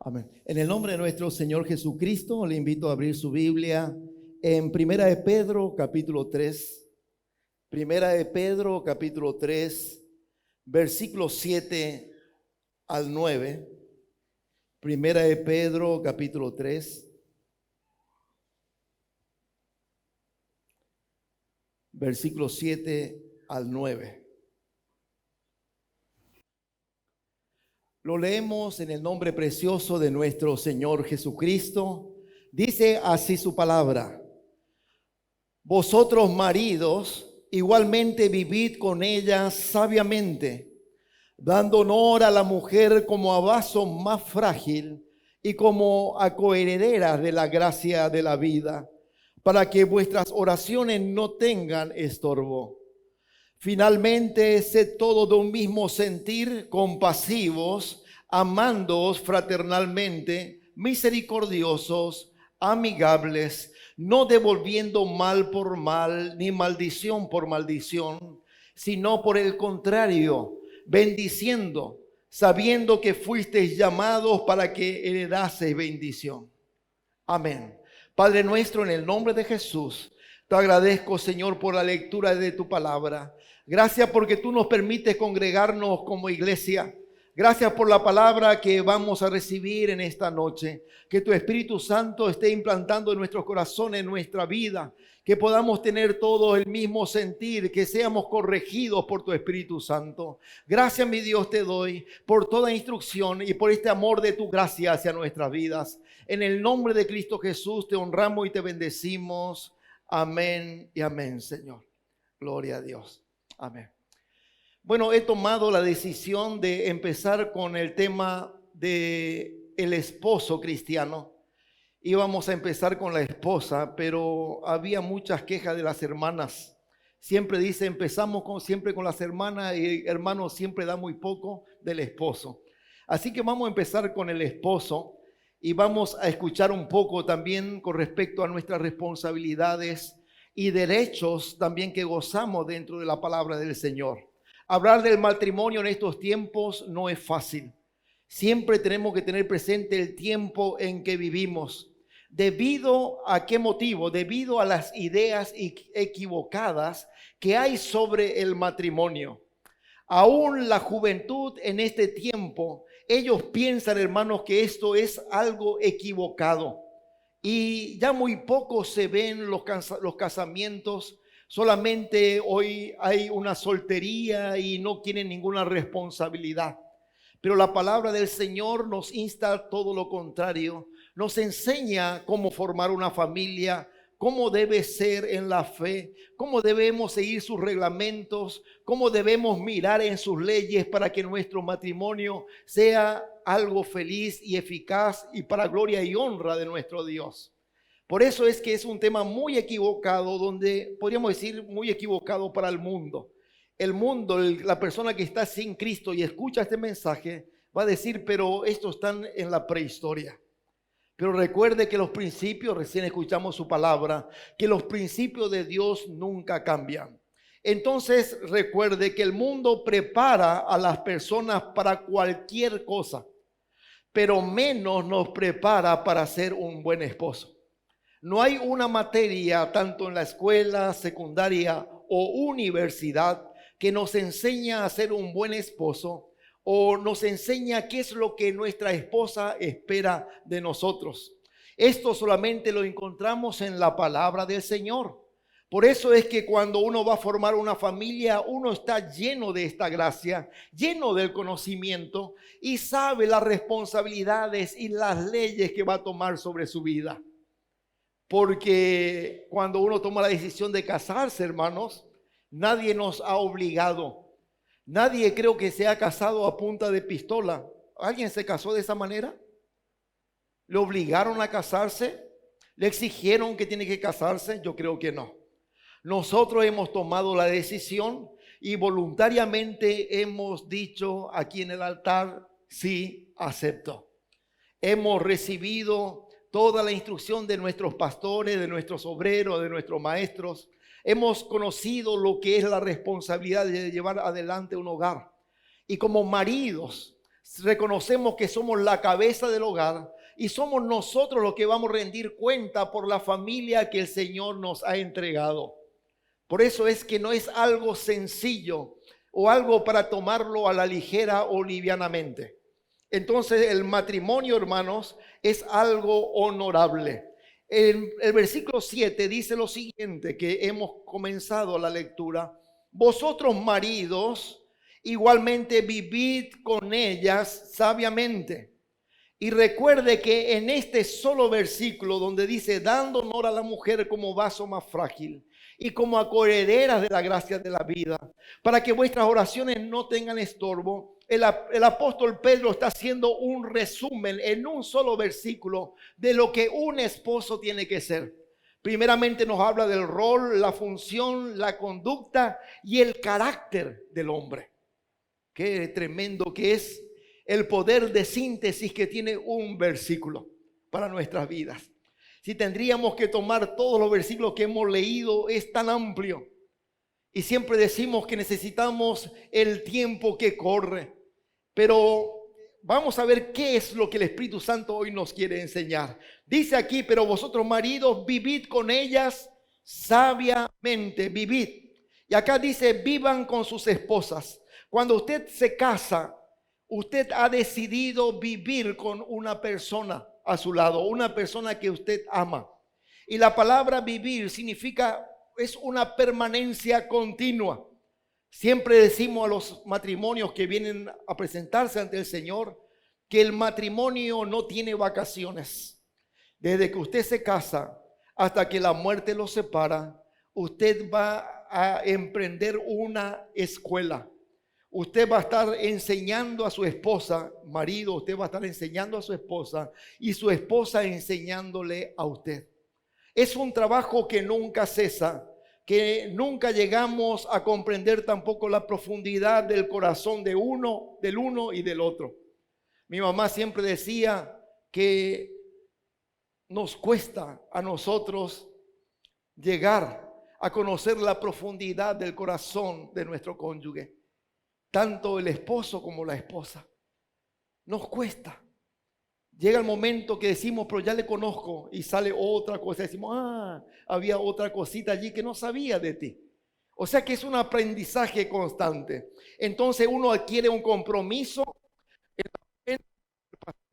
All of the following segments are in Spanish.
Amén. En el nombre de nuestro Señor Jesucristo, le invito a abrir su Biblia en Primera de Pedro, capítulo 3. Primera de Pedro, capítulo 3, versículos 7 al 9. Primera de Pedro, capítulo 3, versículos 7 al 9. Lo leemos en el nombre precioso de nuestro Señor Jesucristo. Dice así su palabra: Vosotros maridos, igualmente vivid con ella sabiamente, dando honor a la mujer como a vaso más frágil y como a coherederas de la gracia de la vida, para que vuestras oraciones no tengan estorbo. Finalmente, sed todos de un mismo sentir, compasivos, amándoos fraternalmente, misericordiosos, amigables, no devolviendo mal por mal, ni maldición por maldición, sino por el contrario, bendiciendo, sabiendo que fuisteis llamados para que heredaseis bendición. Amén. Padre nuestro, en el nombre de Jesús, te agradezco, Señor, por la lectura de tu palabra. Gracias porque tú nos permites congregarnos como iglesia. Gracias por la palabra que vamos a recibir en esta noche. Que tu Espíritu Santo esté implantando en nuestros corazones, en nuestra vida. Que podamos tener todos el mismo sentir, que seamos corregidos por tu Espíritu Santo. Gracias, mi Dios, te doy por toda instrucción y por este amor de tu gracia hacia nuestras vidas. En el nombre de Cristo Jesús te honramos y te bendecimos. Amén y amén, Señor. Gloria a Dios. Amén. Bueno, he tomado la decisión de empezar con el tema de el esposo cristiano. Íbamos a empezar con la esposa, pero había muchas quejas de las hermanas. Siempre dice, siempre con las hermanas, y hermanos siempre da muy poco del esposo. Así que vamos a empezar con el esposo y vamos a escuchar un poco también con respecto a nuestras responsabilidades y derechos también que gozamos dentro de la palabra del Señor. Hablar del matrimonio en estos tiempos no es fácil. Siempre tenemos que tener presente el tiempo en que vivimos. ¿Debido a qué motivo? Debido a las ideas equivocadas que hay sobre el matrimonio. Aún la juventud en este tiempo, ellos piensan, hermanos, que esto es algo equivocado. Y ya muy poco se ven los casamientos. Solamente hoy hay una soltería y no quieren ninguna responsabilidad. Pero la palabra del Señor nos insta a todo lo contrario. Nos enseña cómo formar una familia, cómo debe ser en la fe, cómo debemos seguir sus reglamentos, cómo debemos mirar en sus leyes para que nuestro matrimonio sea algo feliz y eficaz y para gloria y honra de nuestro Dios. Por eso es que es un tema muy equivocado, donde podríamos decir muy equivocado para el mundo. El mundo, la persona que está sin Cristo y escucha este mensaje, va a decir, pero estos están en la prehistoria. Pero recuerde que los principios, recién escuchamos su palabra, que los principios de Dios nunca cambian. Entonces recuerde que el mundo prepara a las personas para cualquier cosa, pero menos nos prepara para ser un buen esposo. No hay una materia, tanto en la escuela, secundaria o universidad, que nos enseña a ser un buen esposo o nos enseña qué es lo que nuestra esposa espera de nosotros. Esto solamente lo encontramos en la palabra del Señor. Por eso es que cuando uno va a formar una familia, uno está lleno de esta gracia, lleno del conocimiento y sabe las responsabilidades y las leyes que va a tomar sobre su vida. Porque cuando uno toma la decisión de casarse, hermanos, nadie nos ha obligado. Nadie creo que se ha casado a punta de pistola. ¿Alguien se casó de esa manera? ¿Le obligaron a casarse? ¿Le exigieron que tiene que casarse? Yo creo que no. Nosotros hemos tomado la decisión y voluntariamente hemos dicho aquí en el altar, sí, acepto. Hemos recibido toda la instrucción de nuestros pastores, de nuestros obreros, de nuestros maestros. Hemos conocido lo que es la responsabilidad de llevar adelante un hogar. Y como maridos reconocemos que somos la cabeza del hogar y somos nosotros los que vamos a rendir cuenta por la familia que el Señor nos ha entregado. Por eso es que no es algo sencillo o algo para tomarlo a la ligera o livianamente. Entonces el matrimonio, hermanos, es algo honorable. El versículo 7 dice lo siguiente, que hemos comenzado la lectura. Vosotros maridos, igualmente vivid con ellas sabiamente. Y recuerde que en este solo versículo donde dice, dando honor a la mujer como vaso más frágil y como a coherederas de la gracia de la vida, para que vuestras oraciones no tengan estorbo, el apóstol Pedro está haciendo un resumen en un solo versículo de lo que un esposo tiene que ser. Primeramente nos habla del rol, la función, la conducta y el carácter del hombre. Qué tremendo que es el poder de síntesis que tiene un versículo para nuestras vidas. Si tendríamos que tomar todos los versículos que hemos leído, es tan amplio. Y siempre decimos que necesitamos el tiempo que corre. Pero vamos a ver qué es lo que el Espíritu Santo hoy nos quiere enseñar. Dice aquí, pero vosotros maridos, vivid con ellas sabiamente, vivid. Y acá dice, vivan con sus esposas. Cuando usted se casa, usted ha decidido vivir con una persona a su lado, una persona que usted ama. Y la palabra vivir significa, es una permanencia continua. Siempre decimos a los matrimonios que vienen a presentarse ante el Señor que el matrimonio no tiene vacaciones. Desde que usted se casa hasta que la muerte los separa, usted va a emprender una escuela. Usted va a estar enseñando a su esposa, marido, usted va a estar enseñando a su esposa y su esposa enseñándole a usted. Es un trabajo que nunca cesa, que nunca llegamos a comprender tampoco la profundidad del corazón del uno y del otro. Mi mamá siempre decía que nos cuesta a nosotros llegar a conocer la profundidad del corazón de nuestro cónyuge. Tanto el esposo como la esposa. Nos cuesta. Llega el momento que decimos, pero ya le conozco, y sale otra cosa. Decimos, había otra cosita allí que no sabía de ti. O sea que es un aprendizaje constante. Entonces uno adquiere un compromiso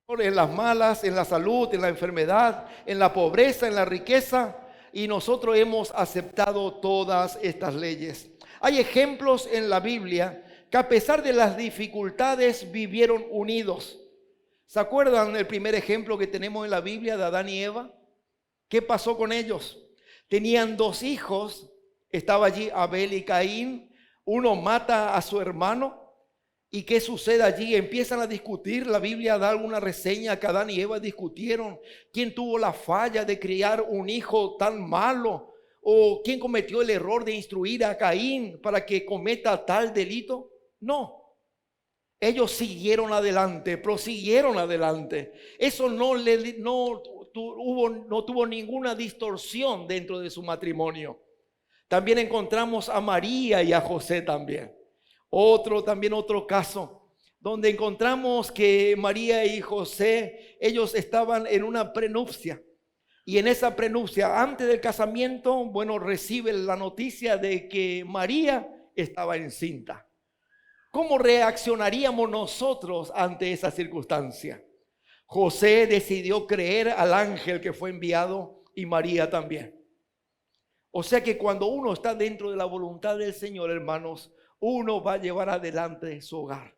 en las malas, en la salud, en la enfermedad, en la pobreza, en la riqueza, y nosotros hemos aceptado todas estas leyes. Hay ejemplos en la Biblia que a pesar de las dificultades vivieron unidos. ¿Se acuerdan del primer ejemplo que tenemos en la Biblia de Adán y Eva? ¿Qué pasó con ellos? Tenían 2 hijos, estaba allí Abel y Caín, uno mata a su hermano. ¿Y qué sucede allí? Empiezan a discutir, la Biblia da alguna reseña que Adán y Eva discutieron. ¿Quién tuvo la falla de criar un hijo tan malo? ¿O quién cometió el error de instruir a Caín para que cometa tal delito? No. Ellos siguieron adelante, prosiguieron adelante. Eso no tuvo ninguna distorsión dentro de su matrimonio. También encontramos a María y a José también. Otro caso, donde encontramos que María y José, ellos estaban en una prenupcia. Y en esa prenupcia, antes del casamiento, reciben la noticia de que María estaba encinta. ¿Cómo reaccionaríamos nosotros ante esa circunstancia? José decidió creer al ángel que fue enviado y María también. O sea que cuando uno está dentro de la voluntad del Señor, hermanos, uno va a llevar adelante su hogar.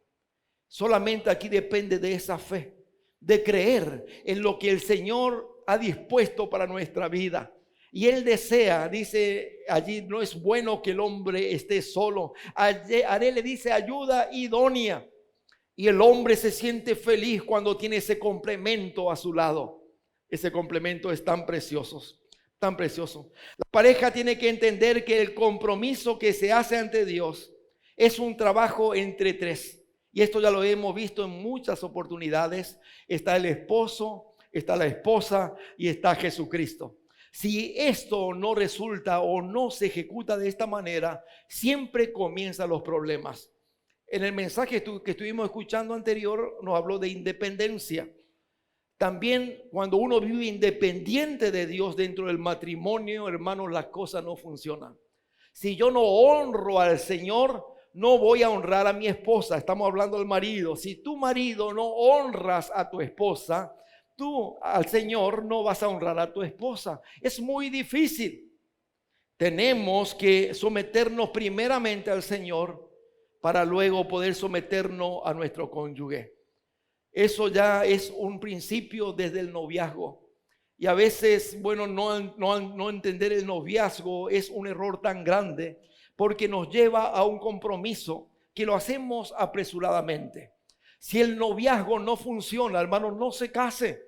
Solamente aquí depende de esa fe, de creer en lo que el Señor ha dispuesto para nuestra vida. Y Él desea, dice allí, no es bueno que el hombre esté solo. A Él le dice ayuda idónea. Y el hombre se siente feliz cuando tiene ese complemento a su lado. Ese complemento es tan precioso, tan precioso. La pareja tiene que entender que el compromiso que se hace ante Dios es un trabajo entre 3. Y esto ya lo hemos visto en muchas oportunidades. Está el esposo, está la esposa y está Jesucristo. Si esto no resulta o no se ejecuta de esta manera, siempre comienzan los problemas. En el mensaje que estuvimos escuchando anterior nos habló de independencia. También cuando uno vive independiente de Dios dentro del matrimonio, hermanos, las cosas no funcionan. Si yo no honro al Señor, no voy a honrar a mi esposa. Estamos hablando del marido. Si tu marido no honras a tu esposa, tú al Señor no vas a honrar a tu esposa. Es muy difícil. Tenemos que someternos primeramente al Señor para luego poder someternos a nuestro cónyuge. Eso ya es un principio desde el noviazgo. Y a veces, bueno, no entender el noviazgo es un error tan grande porque nos lleva a un compromiso que lo hacemos apresuradamente. Si el noviazgo no funciona, hermano, no se case.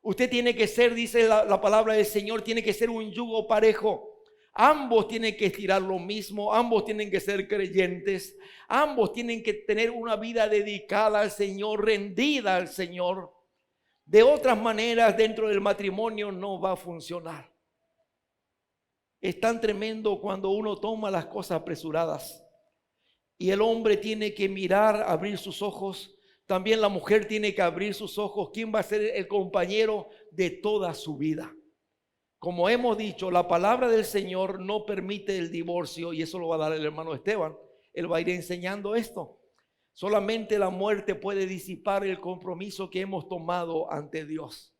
Usted tiene que ser, dice la palabra del Señor, tiene que ser un yugo parejo. Ambos tienen que estirar lo mismo, ambos tienen que ser creyentes, ambos tienen que tener una vida dedicada al Señor, rendida al Señor. De otras maneras, dentro del matrimonio no va a funcionar. Es tan tremendo cuando uno toma las cosas apresuradas y el hombre tiene que mirar, abrir sus ojos. También la mujer tiene que abrir sus ojos. ¿Quién va a ser el compañero de toda su vida? Como hemos dicho, la palabra del Señor no permite el divorcio y eso lo va a dar el hermano Esteban. Él va a ir enseñando esto. Solamente la muerte puede disipar el compromiso que hemos tomado ante Dios.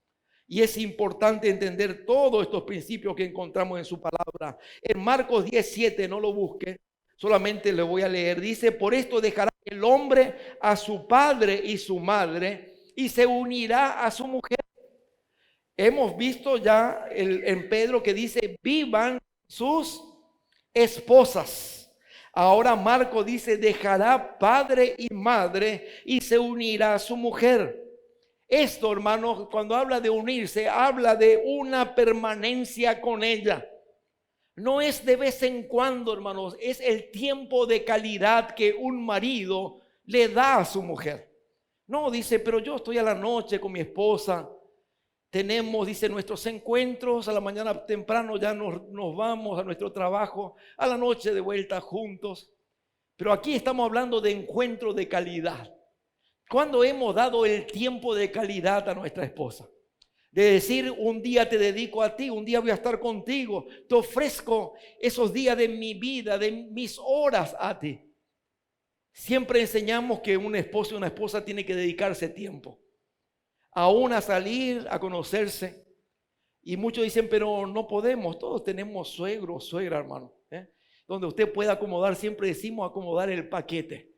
Y es importante entender todos estos principios que encontramos en su palabra. En Marcos 10:7, no lo busque, solamente le voy a leer. Dice, por esto dejará el hombre a su padre y su madre y se unirá a su mujer. Hemos visto ya en Pedro que dice, vivan sus esposas. Ahora Marco dice, dejará padre y madre y se unirá a su mujer. Esto, hermanos, cuando habla de unirse, habla de una permanencia con ella. No es de vez en cuando, hermanos, es el tiempo de calidad que un marido le da a su mujer. No, dice, pero yo estoy a la noche con mi esposa. Tenemos, dice, nuestros encuentros, a la mañana temprano ya nos vamos a nuestro trabajo, a la noche de vuelta juntos. Pero aquí estamos hablando de encuentro de calidad. ¿Cuándo hemos dado el tiempo de calidad a nuestra esposa? De decir, un día te dedico a ti, un día voy a estar contigo, te ofrezco esos días de mi vida, de mis horas a ti. Siempre enseñamos que un esposo y una esposa tienen que dedicarse tiempo. Aún a salir, a conocerse. Y muchos dicen, pero no podemos, todos tenemos suegro o suegra, hermano, donde usted pueda acomodar, siempre decimos acomodar el paquete.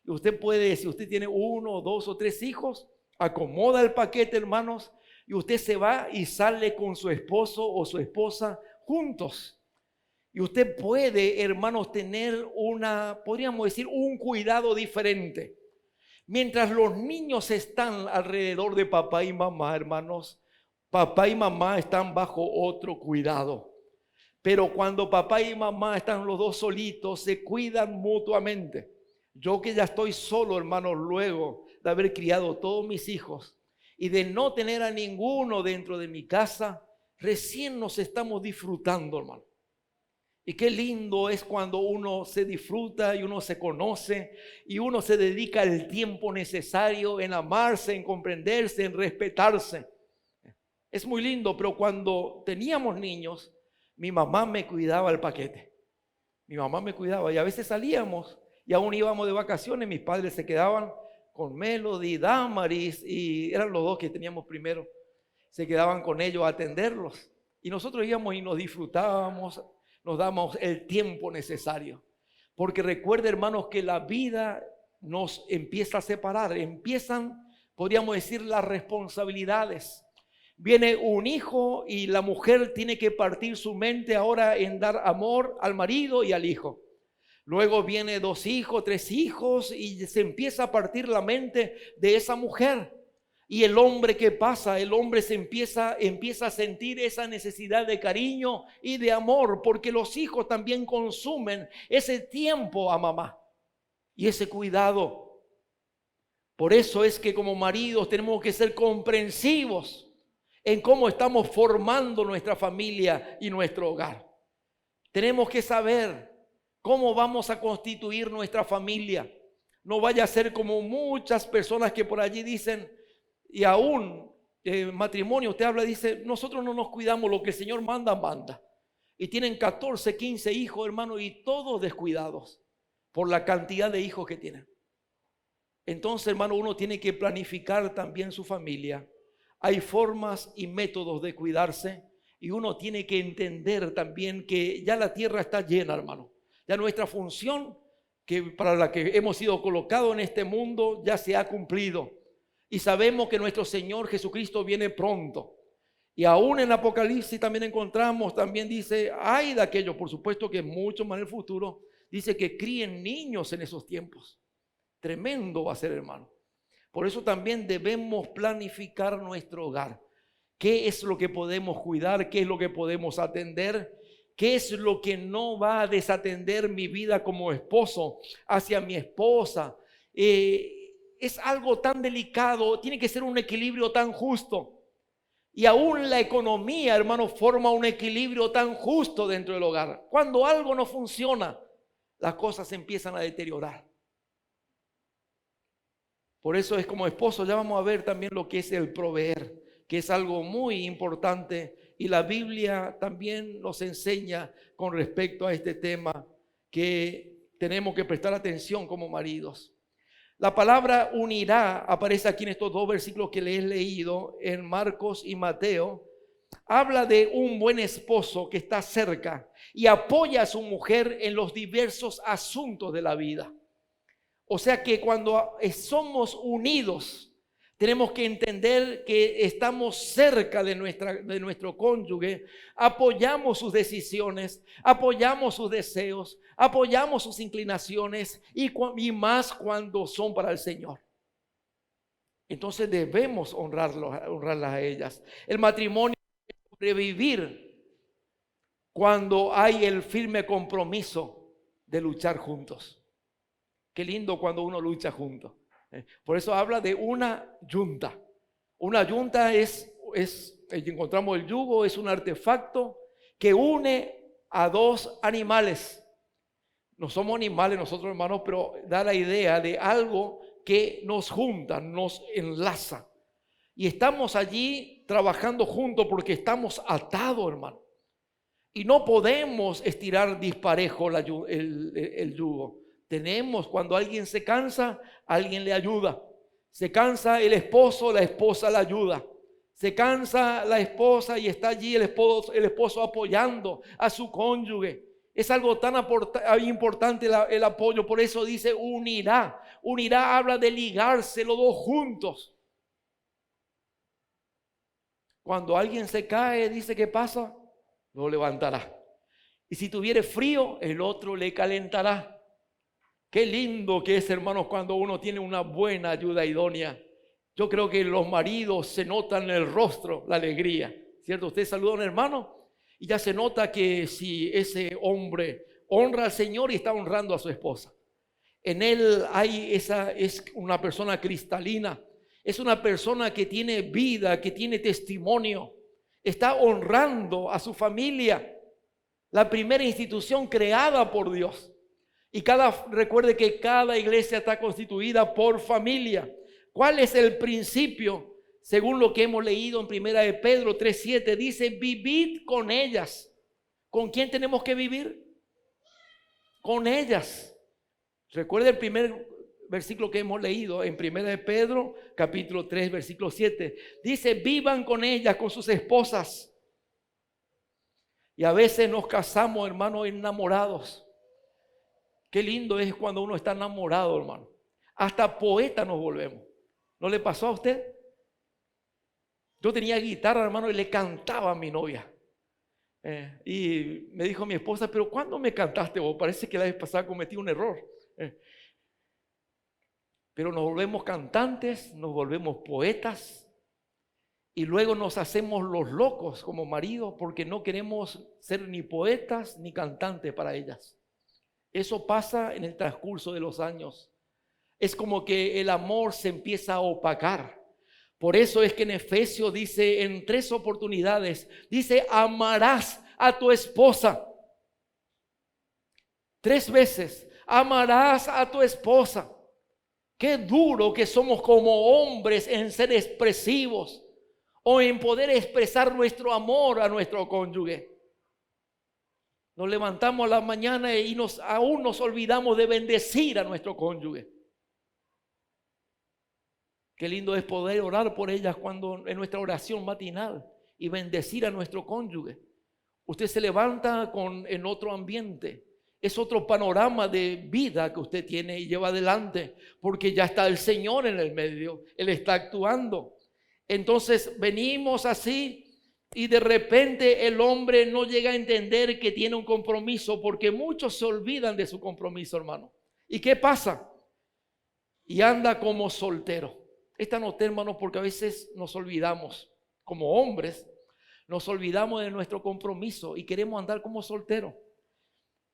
Y usted puede, si usted tiene 1, 2 o 3 hijos, acomoda el paquete, hermanos, y usted se va y sale con su esposo o su esposa juntos. Y usted puede, hermanos, tener podríamos decir, un cuidado diferente. Mientras los niños están alrededor de papá y mamá, hermanos, papá y mamá están bajo otro cuidado. Pero cuando papá y mamá están los dos solitos, se cuidan mutuamente. Yo que ya estoy solo, hermanos, luego de haber criado todos mis hijos y de no tener a ninguno dentro de mi casa, recién nos estamos disfrutando, hermano. Y qué lindo es cuando uno se disfruta y uno se conoce y uno se dedica el tiempo necesario en amarse, en comprenderse, en respetarse. Es muy lindo, pero cuando teníamos niños, mi mamá me cuidaba el paquete. Mi mamá me cuidaba y a veces salíamos y aún íbamos de vacaciones. Mis padres se quedaban con Melody, Damaris y eran los dos que teníamos primero. Se quedaban con ellos a atenderlos. Y nosotros íbamos y nos disfrutábamos, nos damos el tiempo necesario. Porque recuerde, hermanos, que la vida nos empieza a separar. Empiezan, podríamos decir, las responsabilidades. Viene un hijo y la mujer tiene que partir su mente ahora en dar amor al marido y al hijo. Luego viene 2 hijos, 3 hijos y se empieza a partir la mente de esa mujer. Y el hombre, ¿qué pasa? El hombre empieza a sentir esa necesidad de cariño y de amor, porque los hijos también consumen ese tiempo a mamá y ese cuidado. Por eso es que como maridos tenemos que ser comprensivos en cómo estamos formando nuestra familia y nuestro hogar. Tenemos que saber cómo vamos a constituir nuestra familia. No vaya a ser como muchas personas que por allí dicen, y aún matrimonio, usted habla, dice, nosotros no nos cuidamos, lo que el Señor manda, manda. Y tienen 14, 15 hijos, hermano, y todos descuidados por la cantidad de hijos que tienen. Entonces, hermano, uno tiene que planificar también su familia. Hay formas y métodos de cuidarse, y uno tiene que entender también que ya la tierra está llena, hermano. Ya nuestra función que para la que hemos sido colocados en este mundo ya se ha cumplido. Y sabemos que nuestro Señor Jesucristo viene pronto. Y aún en Apocalipsis también encontramos, también dice, ay de aquellos, por supuesto que mucho más en el futuro, dice que críen niños en esos tiempos. Tremendo va a ser, hermano. Por eso también debemos planificar nuestro hogar. ¿Qué es lo que podemos cuidar? ¿Qué es lo que podemos atender? ¿Qué es lo que no va a desatender mi vida como esposo hacia mi esposa? Es algo tan delicado, tiene que ser un equilibrio tan justo. Y aún la economía, hermano, forma un equilibrio tan justo dentro del hogar. Cuando algo no funciona, las cosas se empiezan a deteriorar. Por eso es como esposo, ya vamos a ver también lo que es el proveer, que es algo muy importante. Y la Biblia también nos enseña con respecto a este tema que tenemos que prestar atención como maridos. La palabra unirá aparece aquí en estos dos versículos que les he leído en Marcos y Mateo. Habla de un buen esposo que está cerca y apoya a su mujer en los diversos asuntos de la vida. O sea que cuando somos unidos, tenemos que entender que estamos cerca de nuestro cónyuge, apoyamos sus decisiones, apoyamos sus deseos, apoyamos sus inclinaciones y más cuando son para el Señor. Entonces debemos honrarlas a ellas. El matrimonio debe sobrevivir cuando hay el firme compromiso de luchar juntos. Qué lindo cuando uno lucha juntos. Por eso habla de una yunta. Una yunta encontramos el yugo, es un artefacto que une a dos animales. No somos animales nosotros, hermanos, pero da la idea de algo que nos junta, nos enlaza. Y estamos allí trabajando juntos porque estamos atados, hermano. Y no podemos estirar disparejo el yugo. Cuando alguien se cansa, alguien le ayuda. Se cansa el esposo, la esposa le ayuda. Se cansa la esposa y está allí el esposo apoyando a su cónyuge. Es algo tan importante el apoyo. Por eso dice unirá. Unirá habla de ligarse los dos juntos. Cuando alguien se cae, dice, ¿qué pasa? Lo levantará. Y si tuviere frío, el otro le calentará. Qué lindo que es, hermanos, cuando uno tiene una buena ayuda idónea. Yo creo que los maridos se notan en el rostro la alegría, ¿cierto? Usted saluda a un hermano y ya se nota que si ese hombre honra al Señor y está honrando a su esposa. En él es una persona cristalina, es una persona que tiene vida, que tiene testimonio, está honrando a su familia, la primera institución creada por Dios. Y recuerde que cada iglesia está constituida por familia. ¿Cuál es el principio? Según lo que hemos leído en 1 de Pedro 3:7, dice, vivid con ellas. ¿Con quién tenemos que vivir? Con ellas. Recuerde el primer versículo que hemos leído en 1 de Pedro, capítulo 3, versículo 7. Dice, vivan con ellas, con sus esposas. Y a veces nos casamos, hermanos, enamorados. Qué lindo es cuando uno está enamorado, hermano. Hasta poeta nos volvemos. ¿No le pasó a usted? Yo tenía guitarra, hermano, y le cantaba a mi novia. Y me dijo mi esposa, pero ¿cuándo me cantaste vos? Parece que la vez pasada cometí un error. Pero nos volvemos cantantes, nos volvemos poetas. Y luego nos hacemos los locos como maridos porque no queremos ser ni poetas ni cantantes para ellas. Eso pasa en el transcurso de los años. Es como que el amor se empieza a opacar. Por eso es que en Efesios dice en 3 oportunidades, dice, amarás a tu esposa. 3 veces, amarás a tu esposa. Qué duro que somos como hombres en ser expresivos o en poder expresar nuestro amor a nuestro cónyuge. Nos levantamos a la mañana y aún nos olvidamos de bendecir a nuestro cónyuge. Qué lindo es poder orar por ellas cuando en nuestra oración matinal y bendecir a nuestro cónyuge. Usted se levanta en otro ambiente. Es otro panorama de vida que usted tiene y lleva adelante, porque ya está el Señor en el medio. Él está actuando. Entonces venimos así y de repente el hombre no llega a entender que tiene un compromiso, porque muchos se olvidan de su compromiso, hermano. ¿Y qué pasa? Y anda como soltero. Esta noté, hermano, porque a veces nos olvidamos, como hombres, nos olvidamos de nuestro compromiso y queremos andar como soltero.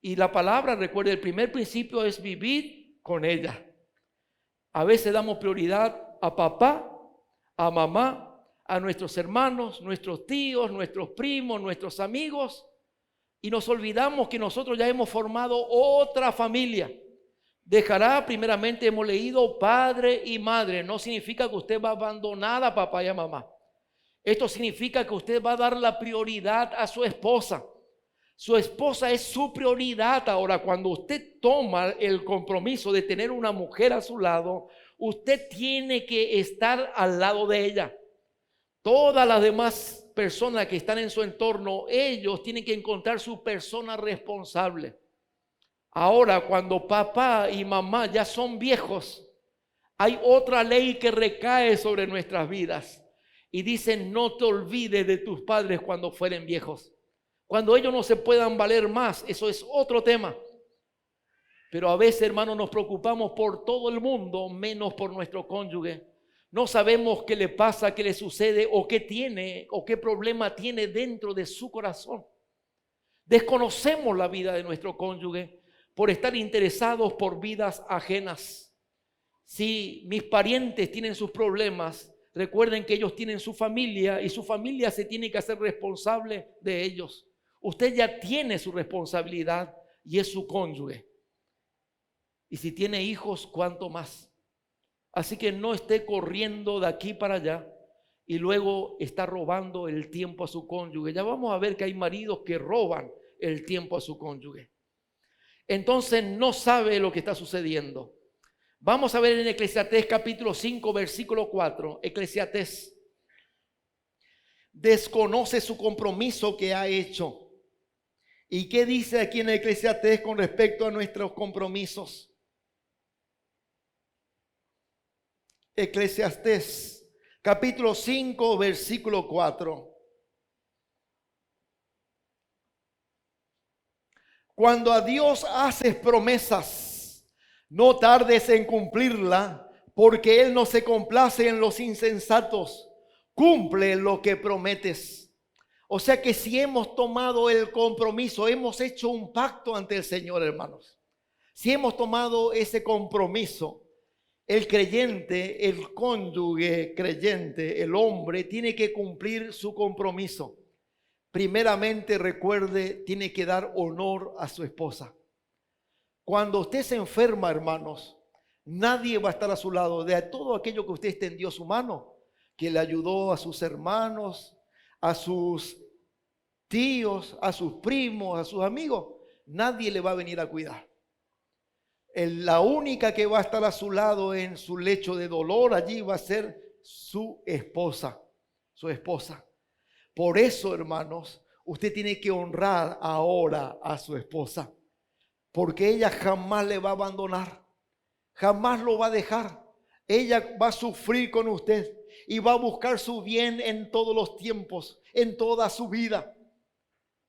Y la palabra, recuerde, el primer principio es vivir con ella. A veces damos prioridad a papá, a mamá, a nuestros hermanos, nuestros tíos, nuestros primos, nuestros amigos, y nos olvidamos que nosotros ya hemos formado otra familia. Dejará, primeramente hemos leído, padre y madre. No significa que usted va a abandonar a papá y a mamá. Esto significa que usted va a dar la prioridad a su esposa. Su esposa es su prioridad. Ahora, cuando usted toma el compromiso de tener una mujer a su lado, usted tiene que estar al lado de ella. Todas las demás personas que están en su entorno, ellos tienen que encontrar su persona responsable. Ahora, cuando papá y mamá ya son viejos, hay otra ley que recae sobre nuestras vidas. Y dicen, no te olvides de tus padres cuando fueren viejos. Cuando ellos no se puedan valer más, eso es otro tema. Pero a veces, hermanos, nos preocupamos por todo el mundo, menos por nuestro cónyuge. No sabemos qué le pasa, qué le sucede o qué tiene o qué problema tiene dentro de su corazón. Desconocemos la vida de nuestro cónyuge por estar interesados por vidas ajenas. Si mis parientes tienen sus problemas, recuerden que ellos tienen su familia y su familia se tiene que hacer responsable de ellos. Usted ya tiene su responsabilidad y es su cónyuge. Y si tiene hijos, ¿cuánto más? Así que no esté corriendo de aquí para allá y luego está robando el tiempo a su cónyuge. Ya vamos a ver que hay maridos que roban el tiempo a su cónyuge. Entonces no sabe lo que está sucediendo. Vamos a ver en Eclesiastés capítulo 5, versículo 4. Eclesiastés desconoce su compromiso que ha hecho. ¿Y qué dice aquí en Eclesiastés con respecto a nuestros compromisos? Eclesiastés capítulo 5, versículo 4. Cuando a Dios haces promesas, no tardes en cumplirla, porque Él no se complace en los insensatos. Cumple lo que prometes. O sea que si hemos tomado el compromiso, hemos hecho un pacto ante el Señor, hermanos. Si hemos tomado ese compromiso, el creyente, el cónyuge creyente, el hombre, tiene que cumplir su compromiso. Primeramente, recuerde, tiene que dar honor a su esposa. Cuando usted se enferma, hermanos, nadie va a estar a su lado. De todo aquello que usted extendió su mano, que le ayudó a sus hermanos, a sus tíos, a sus primos, a sus amigos, nadie le va a venir a cuidar. La única que va a estar a su lado en su lecho de dolor allí va a ser su esposa, su esposa. Por eso, hermanos, usted tiene que honrar ahora a su esposa, porque ella jamás le va a abandonar, jamás lo va a dejar. Ella va a sufrir con usted y va a buscar su bien en todos los tiempos, en toda su vida.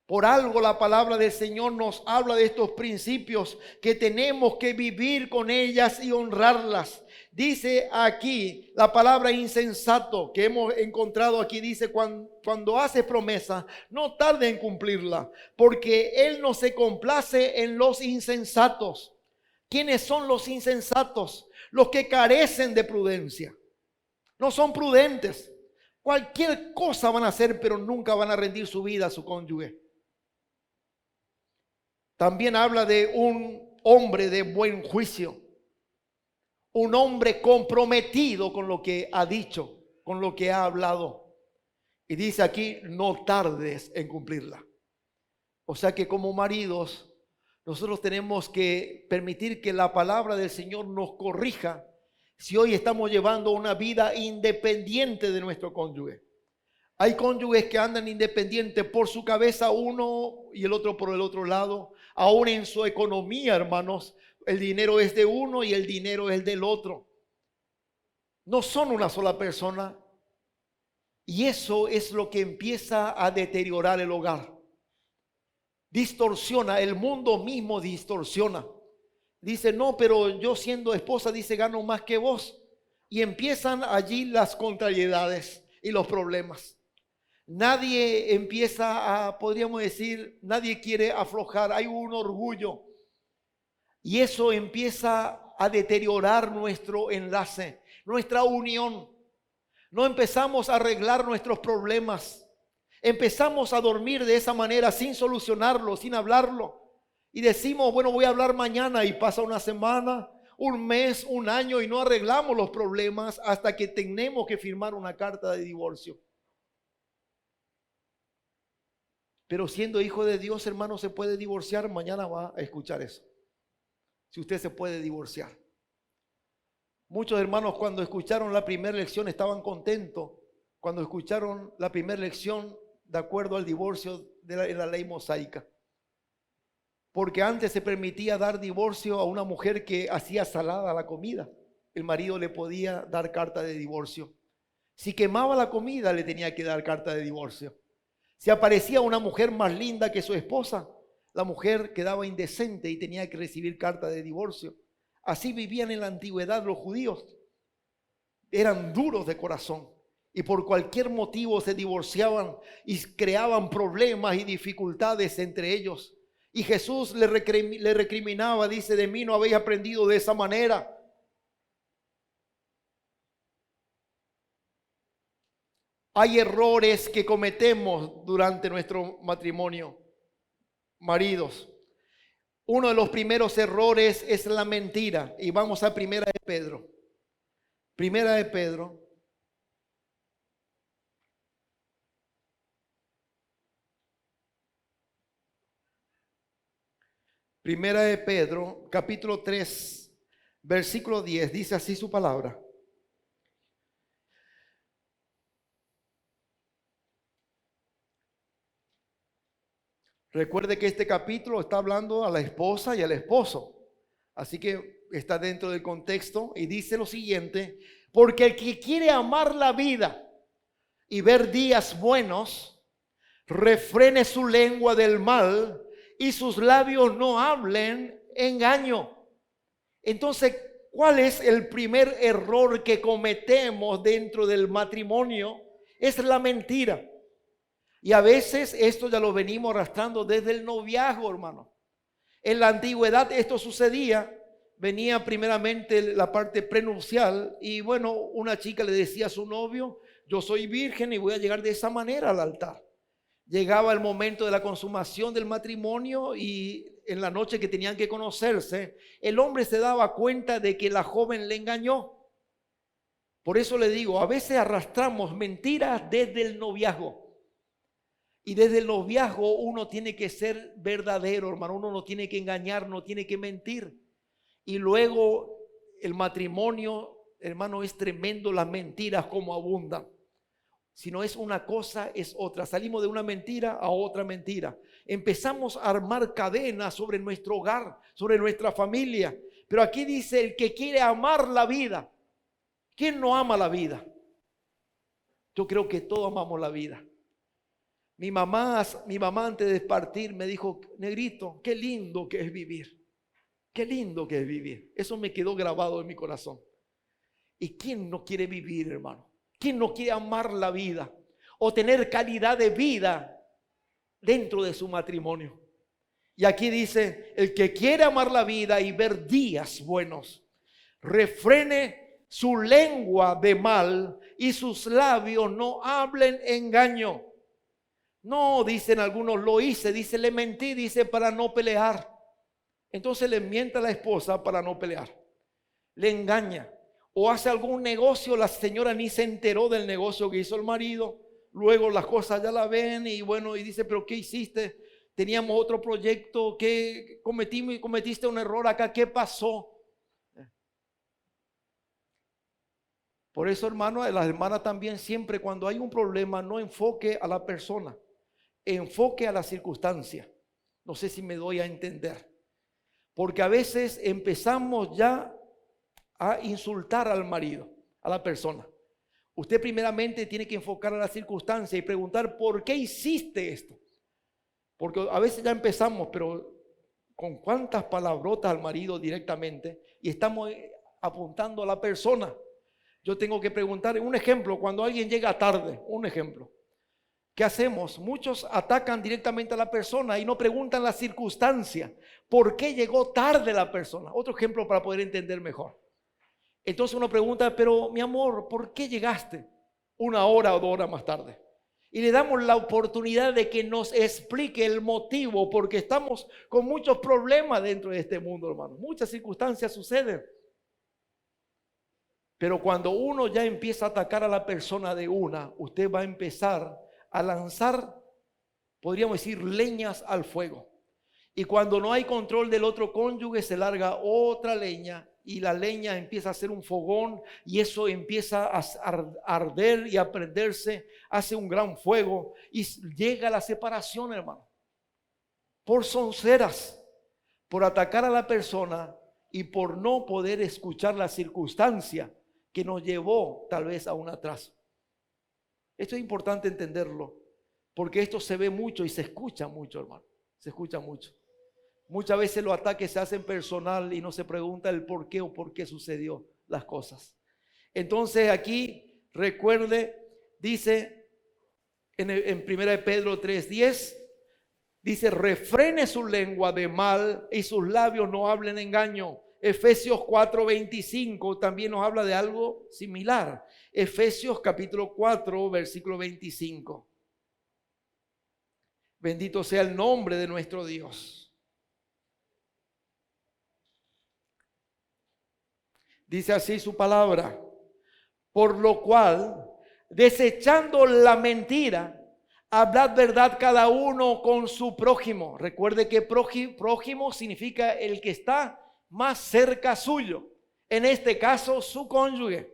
Por algo la palabra del Señor nos habla de estos principios que tenemos que vivir con ellas y honrarlas. Dice aquí la palabra insensato que hemos encontrado aquí, dice cuando hace promesa, no tarde en cumplirla, porque Él no se complace en los insensatos. ¿Quiénes son los insensatos? Los que carecen de prudencia. No son prudentes. Cualquier cosa van a hacer, pero nunca van a rendir su vida a su cónyuge. También habla de un hombre de buen juicio. un hombre comprometido con lo que ha dicho, con lo que ha hablado. Y dice aquí, no tardes en cumplirla. O sea que como maridos, nosotros tenemos que permitir que la palabra del Señor nos corrija si hoy estamos llevando una vida independiente de nuestro cónyuge. Hay cónyuges que andan independientes por su cabeza uno y el otro por el otro lado. Aún en su economía, hermanos, el dinero es de uno y el dinero es del otro. No son una sola persona. Y eso es lo que empieza a deteriorar el hogar. Distorsiona, el mundo mismo distorsiona. Dice, no, pero yo siendo esposa, dice, gano más que vos. Y empiezan allí las contrariedades y los problemas. Nadie empieza a, podríamos decir, nadie quiere aflojar. Hay un orgullo. Y eso empieza a deteriorar nuestro enlace, nuestra unión. No empezamos a arreglar nuestros problemas. Empezamos a dormir de esa manera sin solucionarlo, sin hablarlo. Y decimos, bueno, voy a hablar mañana, y pasa una semana, un mes, un año y no arreglamos los problemas hasta que tenemos que firmar una carta de divorcio. Pero siendo hijo de Dios, hermano, se puede divorciar. Mañana va a escuchar eso. Si usted se puede divorciar. Muchos hermanos cuando escucharon la primera lección estaban contentos. Cuando escucharon la primera lección de acuerdo al divorcio en la ley mosaica. Porque antes se permitía dar divorcio a una mujer que hacía salada la comida. El marido le podía dar carta de divorcio. Si quemaba la comida, le tenía que dar carta de divorcio. Si aparecía una mujer más linda que su esposa, la mujer quedaba indecente y tenía que recibir carta de divorcio. Así vivían en la antigüedad los judíos. Eran duros de corazón y por cualquier motivo se divorciaban y creaban problemas y dificultades entre ellos. Y Jesús le recriminaba, dice, de mí no habéis aprendido de esa manera. Hay errores que cometemos durante nuestro matrimonio, maridos. Uno de los primeros errores es la mentira. Y vamos a Primera de Pedro. Primera de Pedro. Primera de Pedro, capítulo 3, versículo 10. Dice así su palabra. Recuerde que este capítulo está hablando a la esposa y al esposo. Así que está dentro del contexto y dice lo siguiente: porque el que quiere amar la vida y ver días buenos, refrene su lengua del mal y sus labios no hablen engaño. Entonces, ¿cuál es el primer error que cometemos dentro del matrimonio? Es la mentira. Y a veces esto ya lo venimos arrastrando desde el noviazgo, hermano. En la antigüedad esto sucedía. Venía primeramente la parte prenupcial y bueno, una chica le decía a su novio, yo soy virgen y voy a llegar de esa manera al altar. Llegaba el momento de la consumación del matrimonio y en la noche que tenían que conocerse, el hombre se daba cuenta de que la joven le engañó. Por eso le digo, a veces arrastramos mentiras desde el noviazgo. Y desde el noviazgo uno tiene que ser verdadero, hermano. Uno no tiene que engañar, no tiene que mentir. Y luego el matrimonio, hermano, es tremendo las mentiras como abundan. Si no es una cosa, es otra. Salimos de una mentira a otra mentira. Empezamos a armar cadenas sobre nuestro hogar, sobre nuestra familia. Pero aquí dice, el que quiere amar la vida. ¿Quién no ama la vida? Yo creo que todos amamos la vida. Mi mamá antes de partir me dijo, negrito, qué lindo que es vivir. Qué lindo que es vivir. Eso me quedó grabado en mi corazón. ¿Y quién no quiere vivir, hermano? ¿Quién no quiere amar la vida o tener calidad de vida dentro de su matrimonio? Y aquí dice, el que quiere amar la vida y ver días buenos, refrene su lengua de mal y sus labios no hablen engaño. No, dicen algunos, lo hice, dice, le mentí, dice, para no pelear. Entonces le miente a la esposa para no pelear. le engaña. O hace algún negocio, la señora ni se enteró del negocio que hizo el marido. Luego las cosas ya la ven y bueno, y dice, pero ¿qué hiciste? Teníamos otro proyecto, ¿qué cometiste un error acá? ¿Qué pasó? Por eso, hermano, las hermanas también siempre cuando hay un problema no enfoque a la persona, enfoque a la circunstancia. No sé si me doy a entender. Porque a veces empezamos ya a insultar al marido, a la persona. Usted primeramente tiene que enfocar a la circunstancia y preguntar, ¿por qué hiciste esto? Porque a veces ya empezamos, pero con cuántas palabrotas al marido directamente y estamos apuntando a la persona. Yo tengo que preguntar, un ejemplo, cuando alguien llega tarde, un ejemplo. ¿Qué hacemos? Muchos atacan directamente a la persona y no preguntan la circunstancia. ¿Por qué llegó tarde la persona? Otro ejemplo para poder entender mejor. Entonces uno pregunta, pero mi amor, ¿por qué llegaste 1 hora o 2 horas más tarde? Y le damos la oportunidad de que nos explique el motivo, porque estamos con muchos problemas dentro de este mundo, hermano. Muchas circunstancias suceden. Pero cuando uno ya empieza a atacar a la persona de una, usted va a empezar a lanzar, podríamos decir, leñas al fuego. Y cuando no hay control del otro cónyuge, se larga otra leña y la leña empieza a hacer un fogón y eso empieza a arder y a prenderse, hace un gran fuego y llega la separación, hermano. Por sonceras, por atacar a la persona y por no poder escuchar la circunstancia que nos llevó tal vez a un atraso. Esto es importante entenderlo, porque esto se ve mucho y se escucha mucho, hermano. Se escucha mucho. Muchas veces los ataques se hacen personal y no se pregunta el por qué o por qué sucedió las cosas. Entonces aquí, recuerde, dice en 1 Pedro 3:10, dice, refrene su lengua de mal y sus labios no hablen engaño. Efesios 4:25 también nos habla de algo similar. Efesios capítulo 4, versículo 25. Bendito sea el nombre de nuestro Dios. Dice así su palabra. Por lo cual, desechando la mentira, hablad verdad cada uno con su prójimo. Recuerde que prójimo significa el que está más cerca suyo. En este caso, su cónyuge.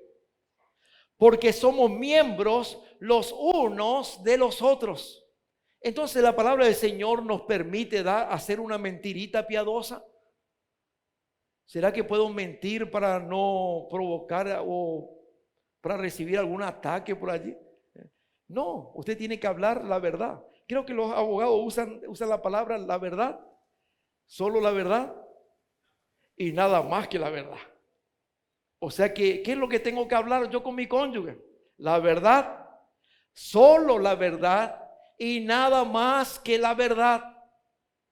Porque somos miembros los unos de los otros. Entonces la palabra del Señor nos permite hacer una mentirita piadosa. ¿Será que puedo mentir para no provocar o para recibir algún ataque por allí? No, usted tiene que hablar la verdad. Creo que los abogados usan la palabra la verdad, solo la verdad y nada más que la verdad. O sea que, ¿qué es lo que tengo que hablar yo con mi cónyuge? La verdad, solo la verdad y nada más que la verdad.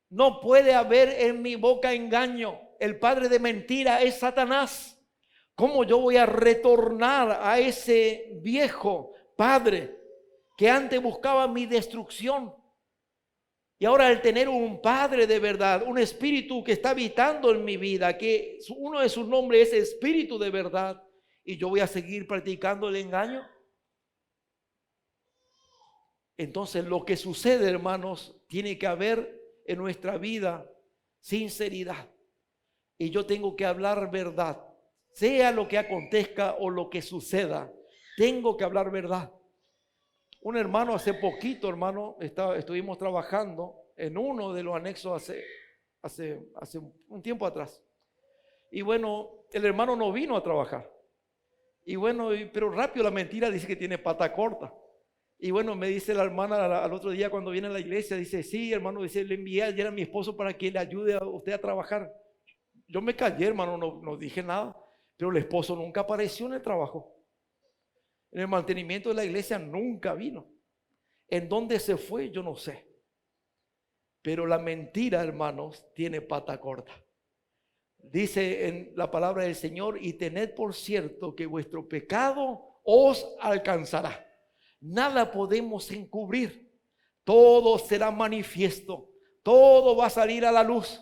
No puede haber en mi boca engaño. El padre de mentira es Satanás. ¿Cómo yo voy a retornar a ese viejo padre que antes buscaba mi destrucción? Y ahora al tener un padre de verdad, un espíritu que está habitando en mi vida, que uno de sus nombres es espíritu de verdad, y yo voy a seguir practicando el engaño. Entonces lo que sucede, hermanos, tiene que haber en nuestra vida sinceridad. Y yo tengo que hablar verdad. Sea lo que acontezca o lo que suceda, tengo que hablar verdad. Un hermano hace poquito, hermano, estuvimos trabajando en uno de los anexos hace un tiempo atrás. Y bueno, el hermano no vino a trabajar. Y bueno, pero rápido la mentira dice que tiene pata corta. Y bueno, me dice la hermana al otro día cuando viene a la iglesia, dice, sí, hermano, dice, le envié ayer a mi esposo para que le ayude a usted a trabajar. Yo me callé, hermano, no dije nada, pero el esposo nunca apareció en el trabajo. En el mantenimiento de la iglesia nunca vino. ¿En dónde se fue? Yo no sé. Pero la mentira, hermanos, tiene pata corta. Dice en la palabra del Señor, y tened por cierto que vuestro pecado os alcanzará. Nada podemos encubrir. Todo será manifiesto. Todo va a salir a la luz.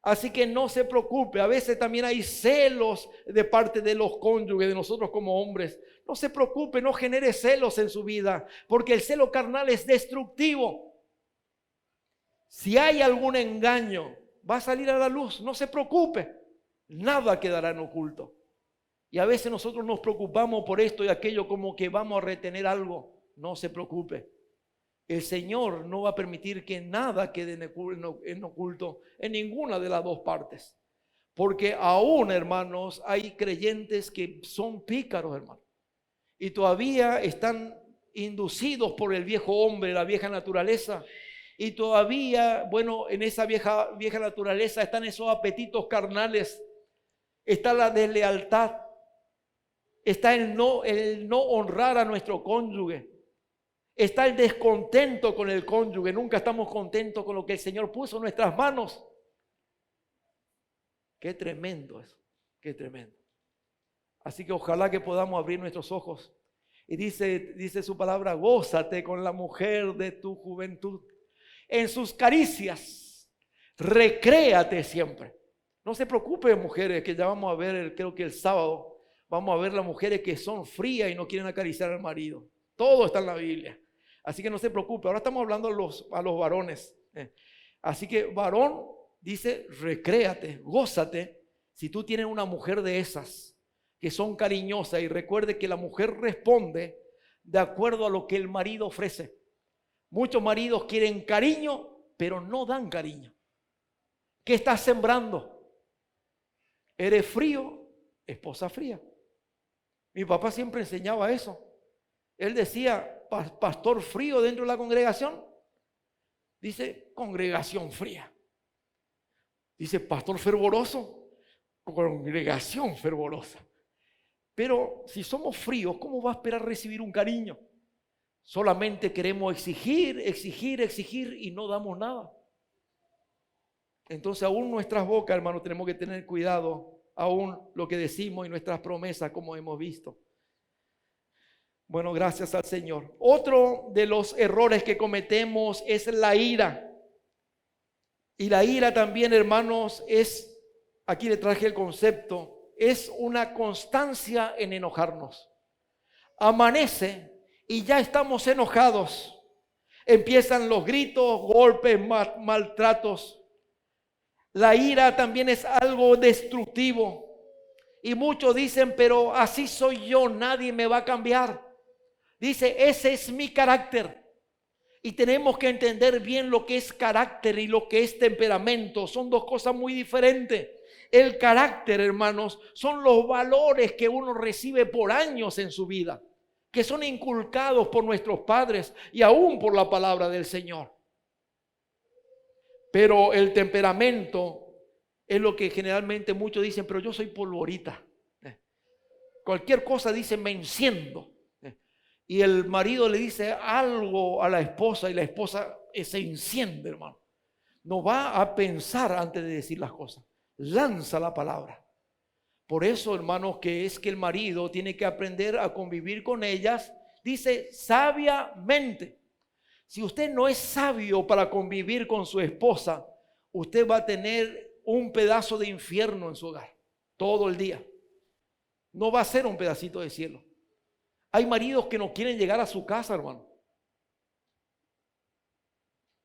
Así que no se preocupe. A veces también hay celos de parte de los cónyuges, de nosotros como hombres. No se preocupe, no genere celos en su vida, porque el celo carnal es destructivo. Si hay algún engaño, va a salir a la luz. No se preocupe, nada quedará en oculto. Y a veces nosotros nos preocupamos por esto y aquello, como que vamos a retener algo. No se preocupe. El Señor no va a permitir que nada quede en oculto en ninguna de las dos partes. Porque aún, hermanos, hay creyentes que son pícaros, hermanos. Y todavía están inducidos por el viejo hombre, la vieja naturaleza. Y todavía, bueno, en esa vieja naturaleza están esos apetitos carnales. Está la deslealtad. Está el no honrar a nuestro cónyuge. Está el descontento con el cónyuge. Nunca estamos contentos con lo que el Señor puso en nuestras manos. Qué tremendo eso, qué tremendo. Así que ojalá que podamos abrir nuestros ojos. Y dice su palabra: gózate con la mujer de tu juventud. En sus caricias, recréate siempre. No se preocupen, mujeres, que ya vamos a ver, creo que el sábado, vamos a ver las mujeres que son frías y no quieren acariciar al marido. Todo está en la Biblia. Así que no se preocupe. Ahora estamos hablando a los varones. Así que varón dice: recréate, gózate. Si tú tienes una mujer de esas que son cariñosas, y recuerde que la mujer responde de acuerdo a lo que el marido ofrece. Muchos maridos quieren cariño, pero no dan cariño. ¿Qué estás sembrando? ¿Eres frío? Esposa fría. Mi papá siempre enseñaba eso. Él decía: pastor frío dentro de la congregación. Dice: congregación fría. Dice: pastor fervoroso, congregación fervorosa. Pero si somos fríos, ¿cómo va a esperar recibir un cariño? Solamente queremos exigir y no damos nada. Entonces aún nuestras bocas, hermanos, tenemos que tener cuidado, aún lo que decimos y nuestras promesas, como hemos visto. Bueno, gracias al Señor. Otro de los errores que cometemos es la ira. Y la ira también, hermanos, aquí le traje el concepto, es una constancia en enojarnos. Amanece y ya estamos enojados. Empiezan los gritos, golpes, maltratos. La ira también es algo destructivo. Y muchos dicen: pero así soy yo, nadie me va a cambiar. Dice: ese es mi carácter. Y tenemos que entender bien lo que es carácter y lo que es temperamento. Son dos cosas muy diferentes. El carácter, hermanos, son los valores que uno recibe por años en su vida, que son inculcados por nuestros padres y aún por la palabra del Señor. Pero el temperamento es lo que generalmente muchos dicen: pero yo soy polvorita. Cualquier cosa dicen: me enciendo. Y el marido le dice algo a la esposa y la esposa se enciende, hermano. No va a pensar antes de decir las cosas. Lanza la palabra. Por eso, hermanos, que el marido tiene que aprender a convivir con ellas. Dice: sabiamente. Si usted no es sabio para convivir con su esposa, usted va a tener un pedazo de infierno en su hogar todo el día. No va a ser un pedacito de cielo. Hay maridos que no quieren llegar a su casa, hermano.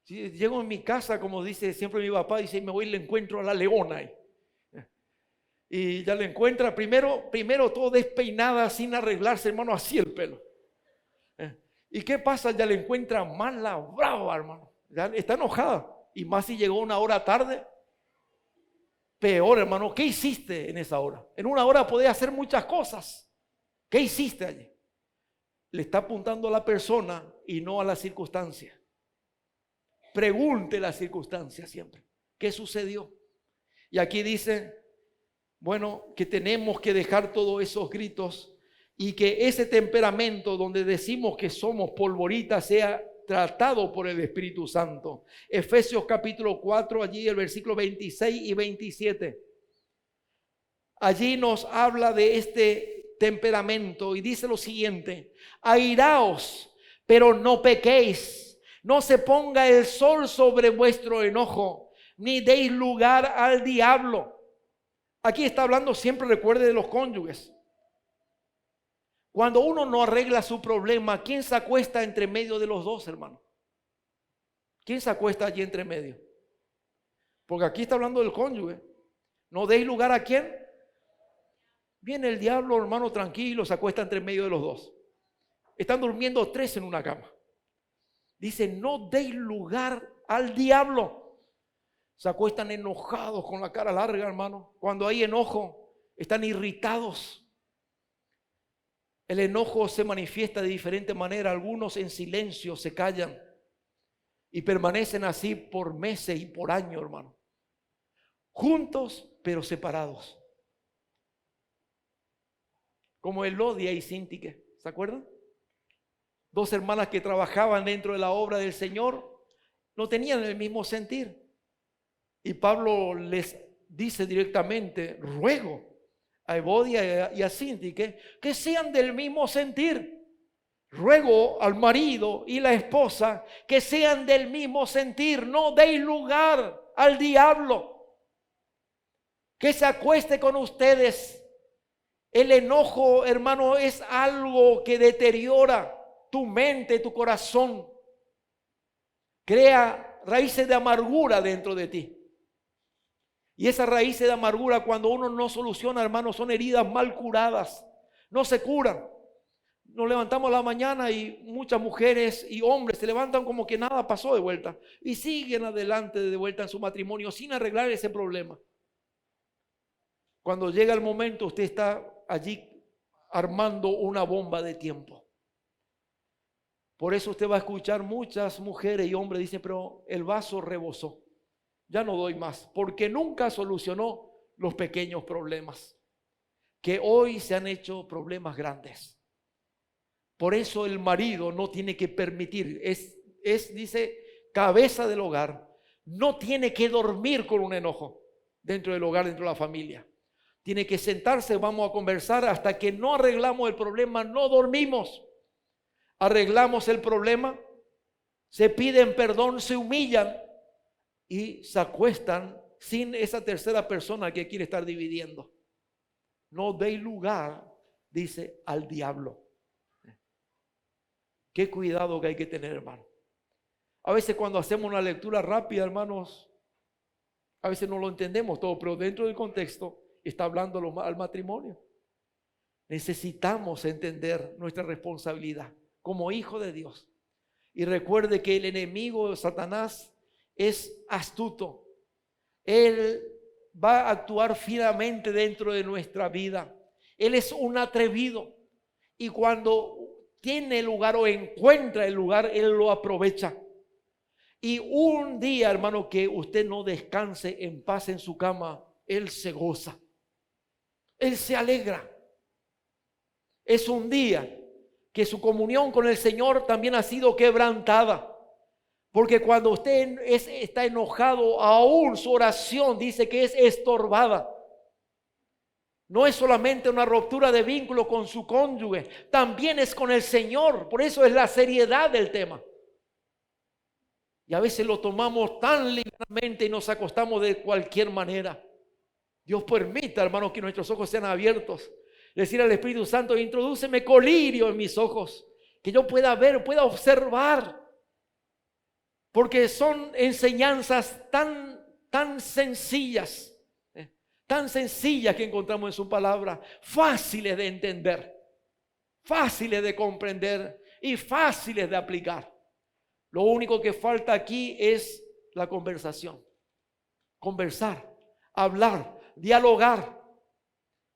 Si llego en mi casa, como dice siempre mi papá, dice: me voy y le encuentro a la leona ahí. Y ya le encuentra primero todo despeinada, sin arreglarse, hermano, así el pelo. ¿Y qué pasa? Ya le encuentra mala, brava, hermano. Ya está enojada. Y más si llegó una hora tarde. Peor, hermano. ¿Qué hiciste en esa hora? En una hora podés hacer muchas cosas. ¿Qué hiciste allí? Le está apuntando a la persona y no a la circunstancia. Pregunte la circunstancia siempre. ¿Qué sucedió? Y aquí dice, bueno, que tenemos que dejar todos esos gritos y que ese temperamento donde decimos que somos polvoritas sea tratado por el Espíritu Santo. Efesios capítulo 4, allí el versículo 26 y 27. Allí nos habla de este temperamento y dice lo siguiente: airaos, pero no pequéis. No se ponga el sol sobre vuestro enojo. ni deis lugar al diablo. Aquí está hablando, siempre recuerde, de los cónyuges. Cuando uno no arregla su problema, ¿quién se acuesta entre medio de los dos, hermano? ¿Quién se acuesta allí entre medio? Porque aquí está hablando del cónyuge. ¿No deis lugar a quién? Viene el diablo, hermano, tranquilo, se acuesta entre medio de los dos. Están durmiendo 3 en una cama. Dice, no deis lugar al diablo. Se acuestan enojados, con la cara larga, hermano. Cuando hay enojo, están irritados. El enojo se manifiesta de diferente manera. Algunos en silencio se callan y permanecen así por meses y por años, hermano. Juntos, pero separados. Como Elodia y Sintique, ¿se acuerdan? 2 hermanas que trabajaban dentro de la obra del Señor, no tenían el mismo sentir. Y Pablo les dice directamente, ruego a Evodia y a Sintique que sean del mismo sentir. Ruego al marido y la esposa que sean del mismo sentir. No deis lugar al diablo que se acueste con ustedes. El enojo, hermano, es algo que deteriora tu mente, tu corazón. Crea raíces de amargura dentro de ti. Y esas raíces de amargura, cuando uno no soluciona, hermano, son heridas mal curadas. No se curan. Nos levantamos a la mañana y muchas mujeres y hombres se levantan como que nada pasó de vuelta. Y siguen adelante de vuelta en su matrimonio sin arreglar ese problema. Cuando llega el momento, usted está allí armando una bomba de tiempo. Por eso usted va a escuchar muchas mujeres y hombres dicen, pero el vaso rebosó. Ya no doy más, porque nunca solucionó los pequeños problemas, que hoy se han hecho problemas grandes. Por eso el marido no tiene que permitir, dice, cabeza del hogar, no tiene que dormir con un enojo dentro del hogar, dentro de la familia. Tiene que sentarse, vamos a conversar, hasta que no arreglamos el problema, no dormimos. Arreglamos el problema, se piden perdón, se humillan y se acuestan sin esa tercera persona que quiere estar dividiendo. No deis lugar, dice, al diablo. Qué cuidado que hay que tener, hermano. A veces cuando hacemos una lectura rápida, hermanos, a veces no lo entendemos todo, pero dentro del contexto está hablando al matrimonio. Necesitamos entender nuestra responsabilidad como hijo de Dios. Y recuerde que el enemigo, Satanás, es astuto. Él va a actuar finamente dentro de nuestra vida. Él es un atrevido. Y cuando tiene lugar o encuentra el lugar, Él lo aprovecha. Y un día, hermano, que usted no descanse en paz en su cama, Él se goza. Él se alegra. Es un día que su comunión con el Señor también ha sido quebrantada. Porque cuando usted está enojado, aún su oración dice que es estorbada. No es solamente una ruptura de vínculo con su cónyuge, también es con el Señor. Por eso es la seriedad del tema. Y a veces lo tomamos tan ligeramente y nos acostamos de cualquier manera. Dios permita, hermanos, que nuestros ojos sean abiertos. Decir al Espíritu Santo, introdúceme colirio en mis ojos, que yo pueda ver, pueda observar. Porque son enseñanzas tan sencillas, tan sencillas que encontramos en su palabra, fáciles de entender, fáciles de comprender y fáciles de aplicar. Lo único que falta aquí es la conversación. Conversar, hablar, dialogar.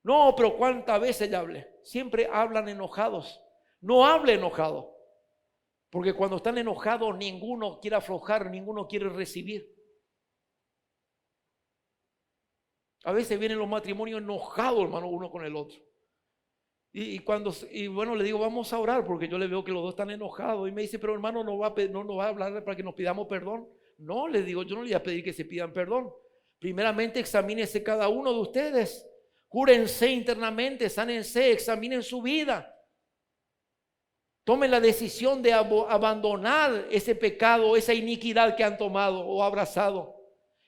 No, pero ¿cuántas veces ya hablé? Siempre hablan enojados. No hable enojado. Porque cuando están enojados, ninguno quiere aflojar, ninguno quiere recibir. A veces vienen los matrimonios enojados, hermano, uno con el otro. Y bueno, le digo, vamos a orar, porque yo le veo que los dos están enojados. Y me dice, pero hermano, no nos va a hablar para que nos pidamos perdón. No, le digo, yo no le voy a pedir que se pidan perdón. Primeramente, examínese cada uno de ustedes. Júrense internamente, sánense, examinen su vida. Tomen la decisión de abandonar ese pecado, esa iniquidad que han tomado o abrazado.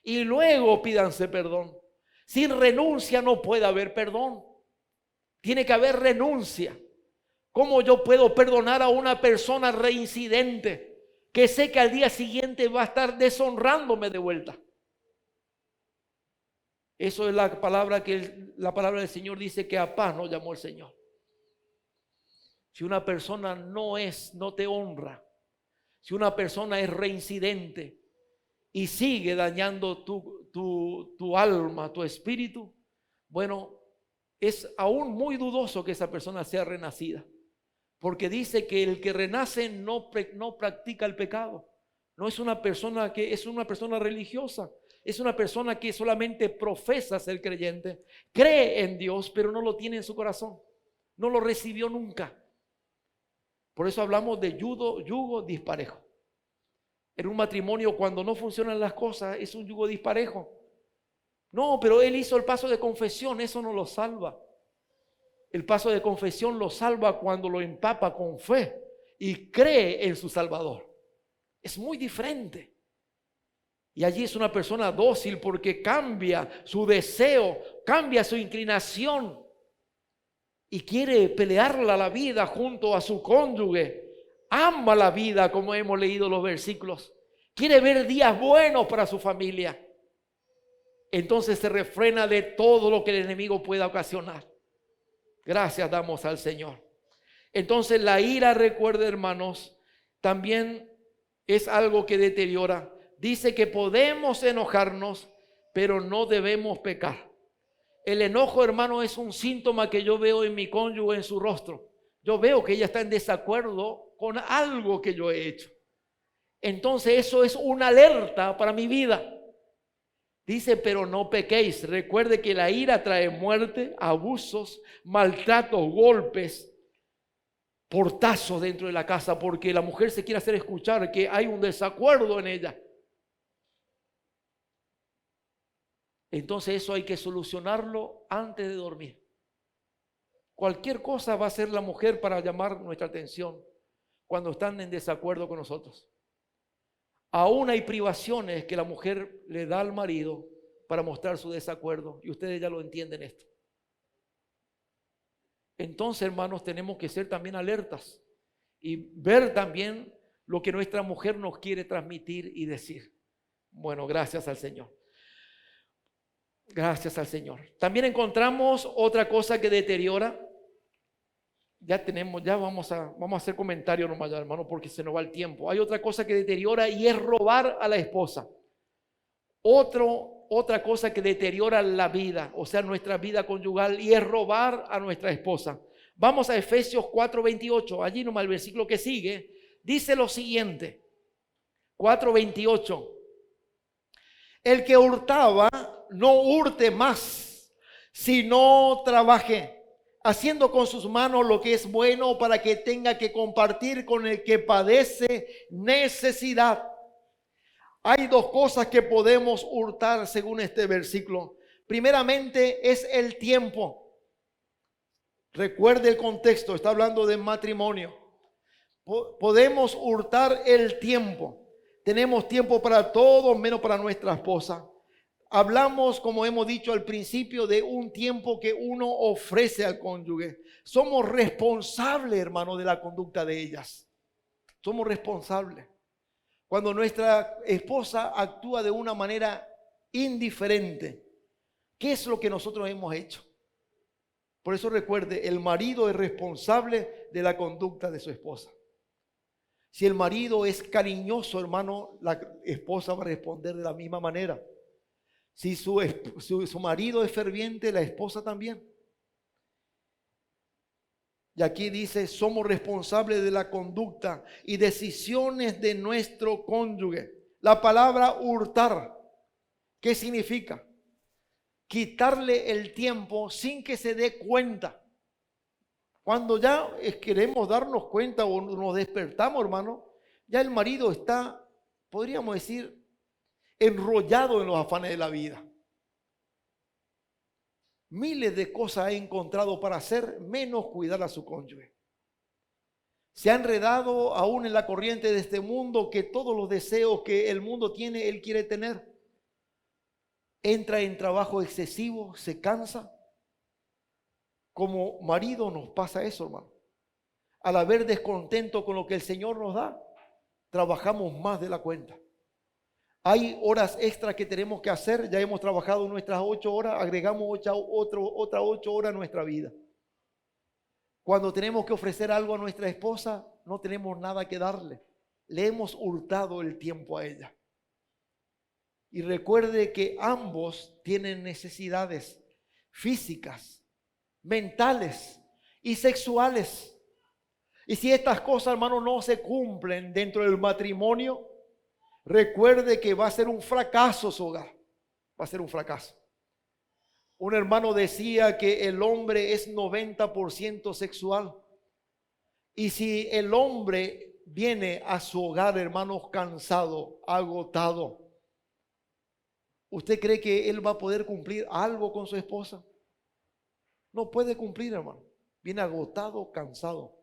y luego pídanse perdón. Sin renuncia no puede haber perdón. Tiene que haber renuncia. ¿Cómo yo puedo perdonar a una persona reincidente que sé que al día siguiente va a estar deshonrándome de vuelta? Eso es la palabra del Señor dice que a paz nos llamó el Señor. Si una persona no te honra, si una persona es reincidente y sigue dañando tu alma, tu espíritu, bueno, es aún muy dudoso que esa persona sea renacida. Porque dice que el que renace no practica el pecado. No es una persona que es una persona religiosa. Es una persona que solamente profesa ser creyente. Cree en Dios, pero no lo tiene en su corazón. No lo recibió nunca. Por eso hablamos de yugo disparejo. En un matrimonio, cuando no funcionan las cosas, es un yugo disparejo. No, pero él hizo el paso de confesión, eso no lo salva. El paso de confesión lo salva cuando lo empapa con fe y cree en su Salvador. Es muy diferente. Y allí es una persona dócil porque cambia su deseo, cambia su inclinación y quiere pelearla la vida junto a su cónyuge. Ama la vida, como hemos leído los versículos. Quiere ver días buenos para su familia. Entonces se refrena de todo lo que el enemigo pueda ocasionar. Gracias damos al Señor. Entonces la ira, recuerda hermanos, también es algo que deteriora. Dice que podemos enojarnos, pero no debemos pecar. El enojo, hermano, es un síntoma que yo veo en mi cónyuge, en su rostro. Yo veo que ella está en desacuerdo con algo que yo he hecho. Entonces eso es una alerta para mi vida. Dice, pero no pequéis. Recuerde que la ira trae muerte, abusos, maltratos, golpes, portazos dentro de la casa, porque la mujer se quiere hacer escuchar que hay un desacuerdo en ella. Entonces eso hay que solucionarlo antes de dormir. Cualquier cosa va a hacer la mujer para llamar nuestra atención cuando están en desacuerdo con nosotros. Aún hay privaciones que la mujer le da al marido para mostrar su desacuerdo, y ustedes ya lo entienden esto. Entonces, hermanos, tenemos que ser también alertas y ver también lo que nuestra mujer nos quiere transmitir y decir. Bueno, gracias al Señor. Gracias al Señor. También encontramos otra cosa que deteriora. Vamos a hacer comentarios nomás, hermano, porque se nos va el tiempo. Hay otra cosa que deteriora y es robar a la esposa. Otra cosa que deteriora la vida, o sea, nuestra vida conyugal, y es robar a nuestra esposa. Vamos a Efesios 4:28, allí nomás el versículo que sigue, dice lo siguiente, 4:28. El que hurtaba, no hurte más, sino trabaje, haciendo con sus manos lo que es bueno para que tenga que compartir con el que padece necesidad. Hay dos cosas que podemos hurtar según este versículo. Primeramente es el tiempo. Recuerde el contexto, está hablando de matrimonio. Podemos hurtar el tiempo. Tenemos tiempo para todo menos para nuestra esposa. Hablamos, como hemos dicho al principio, de un tiempo que uno ofrece al cónyuge. Somos responsables, hermano, de la conducta de ellas. Somos responsables. Cuando nuestra esposa actúa de una manera indiferente, ¿qué es lo que nosotros hemos hecho? Por eso recuerde, el marido es responsable de la conducta de su esposa. Si el marido es cariñoso, hermano, la esposa va a responder de la misma manera. Si su marido es ferviente, la esposa también. Y aquí dice, somos responsables de la conducta y decisiones de nuestro cónyuge. La palabra hurtar, ¿qué significa? Quitarle el tiempo sin que se dé cuenta. Cuando ya queremos darnos cuenta o nos despertamos, hermano, ya el marido está, podríamos decir, enrollado en los afanes de la vida. Miles de cosas ha encontrado para hacer, menos cuidar a su cónyuge. Se ha enredado aún en la corriente de este mundo, que todos los deseos que el mundo tiene, él quiere tener. entra en trabajo excesivo, se cansa. Como marido nos pasa eso, hermano. Al haber descontento con lo que el Señor nos da, trabajamos más de la cuenta. Hay horas extras que tenemos que hacer. Ya hemos trabajado nuestras 8 horas, agregamos otras 8 horas a nuestra vida. Cuando tenemos que ofrecer algo a nuestra esposa, no tenemos nada que darle. Le hemos hurtado el tiempo a ella. Y recuerde que ambos tienen necesidades físicas, mentales y sexuales. Y si estas cosas, hermano, no se cumplen dentro del matrimonio, recuerde que va a ser un fracaso su hogar. Va a ser un fracaso. Un hermano decía que el hombre es 90% sexual. Y si el hombre viene a su hogar, hermanos, cansado, agotado, ¿usted cree que él va a poder cumplir algo con su esposa? No puede cumplir, hermano. Viene agotado, cansado.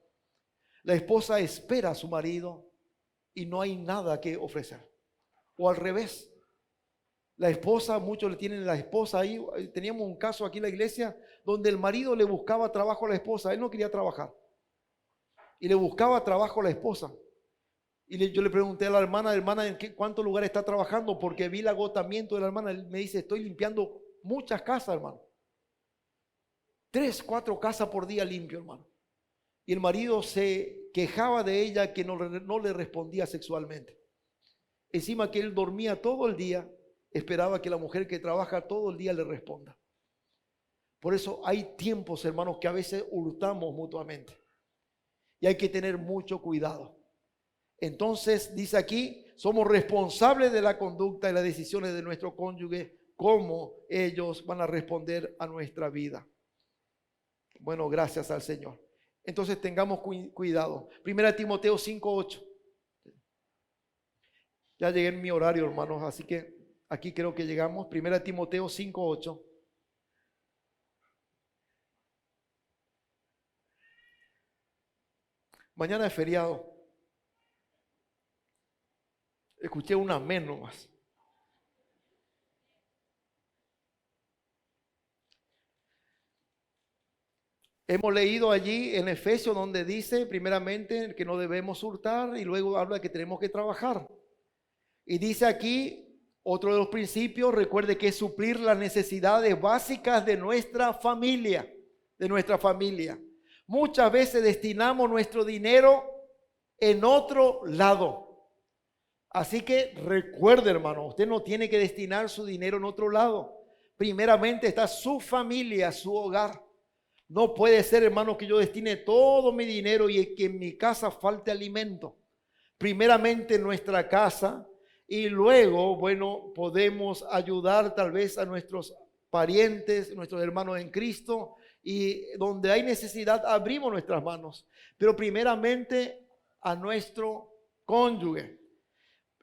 La esposa espera a su marido y no hay nada que ofrecer. O al revés. La esposa, muchos le tienen la esposa ahí. Teníamos un caso aquí en la iglesia donde el marido le buscaba trabajo a la esposa. Él no quería trabajar. Y le buscaba trabajo a la esposa. Y yo le pregunté a la hermana, ¿en cuántos lugares está trabajando? Porque vi el agotamiento de la hermana. Él me dice, estoy limpiando muchas casas, hermano. 3, 4 casas por día limpio, hermano. Y el marido se quejaba de ella que no le respondía sexualmente. Encima que él dormía todo el día, esperaba que la mujer que trabaja todo el día le responda. Por eso hay tiempos, hermanos, que a veces hurtamos mutuamente. Y hay que tener mucho cuidado. Entonces, dice aquí, somos responsables de la conducta y las decisiones de nuestro cónyuge, cómo ellos van a responder a nuestra vida. Bueno, gracias al Señor. Entonces tengamos cuidado. 1 Timoteo 5:8. Ya llegué en mi horario, hermanos, así que aquí creo que llegamos. 1 Timoteo 5:8. Mañana es feriado. Escuché un amén nomás. Hemos leído allí en Efesios donde dice primeramente que no debemos hurtar y luego habla que tenemos que trabajar. Y dice aquí otro de los principios, recuerde que es suplir las necesidades básicas de nuestra familia, Muchas veces destinamos nuestro dinero en otro lado. Así que recuerde, hermano, usted no tiene que destinar su dinero en otro lado. Primeramente está su familia, su hogar. No puede ser, hermano, que yo destine todo mi dinero y que en mi casa falte alimento. Primeramente nuestra casa y luego, bueno, podemos ayudar tal vez a nuestros parientes, nuestros hermanos en Cristo, y donde hay necesidad abrimos nuestras manos. Pero primeramente a nuestro cónyuge.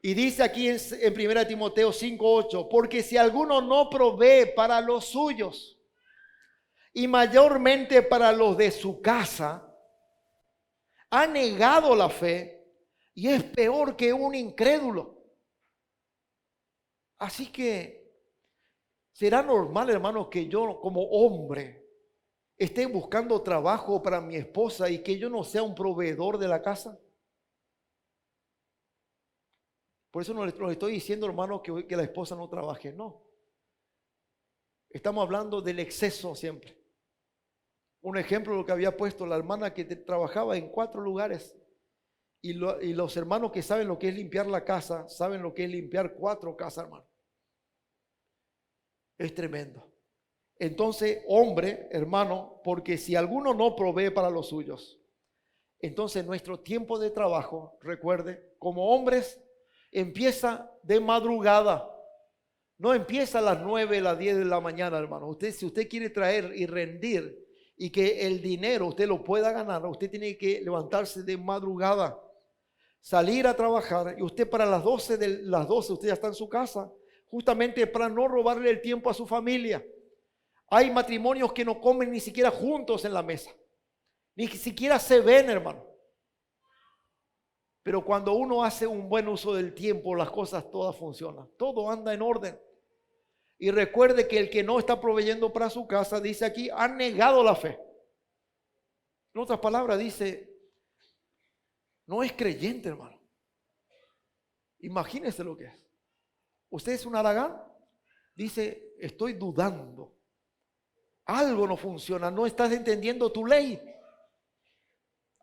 Y dice aquí en 1 Timoteo 5:8, porque si alguno no provee para los suyos y mayormente para los de su casa, ha negado la fe y es peor que un incrédulo. Así que será normal, hermano, que yo como hombre esté buscando trabajo para mi esposa y que yo no sea un proveedor de la casa. Por eso no les estoy diciendo, hermano, que la esposa no trabaje, no. Estamos hablando del exceso siempre. Un ejemplo de lo que había puesto la hermana que trabajaba en 4 lugares y los hermanos que saben lo que es limpiar la casa, saben lo que es limpiar 4 casas, hermano. Es tremendo. Entonces, hombre, hermano, porque si alguno no provee para los suyos, entonces nuestro tiempo de trabajo, recuerde, como hombres, empieza de madrugada. No empieza a las 9, las 10 de la mañana, hermano. Si usted quiere traer y rendir y que el dinero usted lo pueda ganar, usted tiene que levantarse de madrugada, salir a trabajar y usted para las 12 usted ya está en su casa, justamente para no robarle el tiempo a su familia. Hay matrimonios que no comen ni siquiera juntos en la mesa, ni siquiera se ven, hermano. Pero cuando uno hace un buen uso del tiempo, las cosas todas funcionan, todo anda en orden. Y recuerde que el que no está proveyendo para su casa, dice aquí, ha negado la fe. En otras palabras, dice, no es creyente, hermano. Imagínese lo que es. Usted es un haragán. Dice, estoy dudando. Algo no funciona, no estás entendiendo tu ley.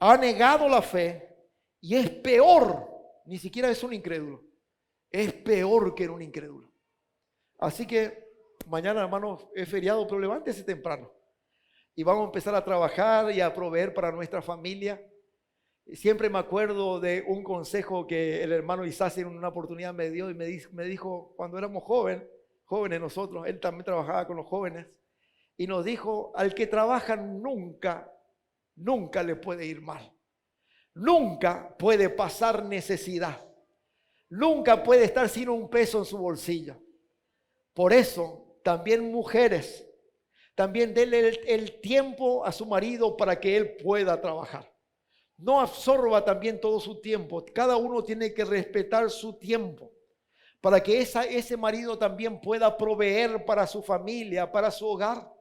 Ha negado la fe y es peor, ni siquiera es un incrédulo, es peor que un incrédulo. Así que mañana, hermanos, es feriado, pero levántese temprano y vamos a empezar a trabajar y a proveer para nuestra familia. Siempre me acuerdo de un consejo que el hermano Isaac en una oportunidad me dio y me dijo cuando éramos jóvenes nosotros, él también trabajaba con los jóvenes, y nos dijo, al que trabaja nunca le puede ir mal. Nunca puede pasar necesidad. Nunca puede estar sin un peso en su bolsillo. Por eso, también mujeres, también denle el tiempo a su marido para que él pueda trabajar. No absorba también todo su tiempo. Cada uno tiene que respetar su tiempo para que ese marido también pueda proveer para su familia, para su hogar.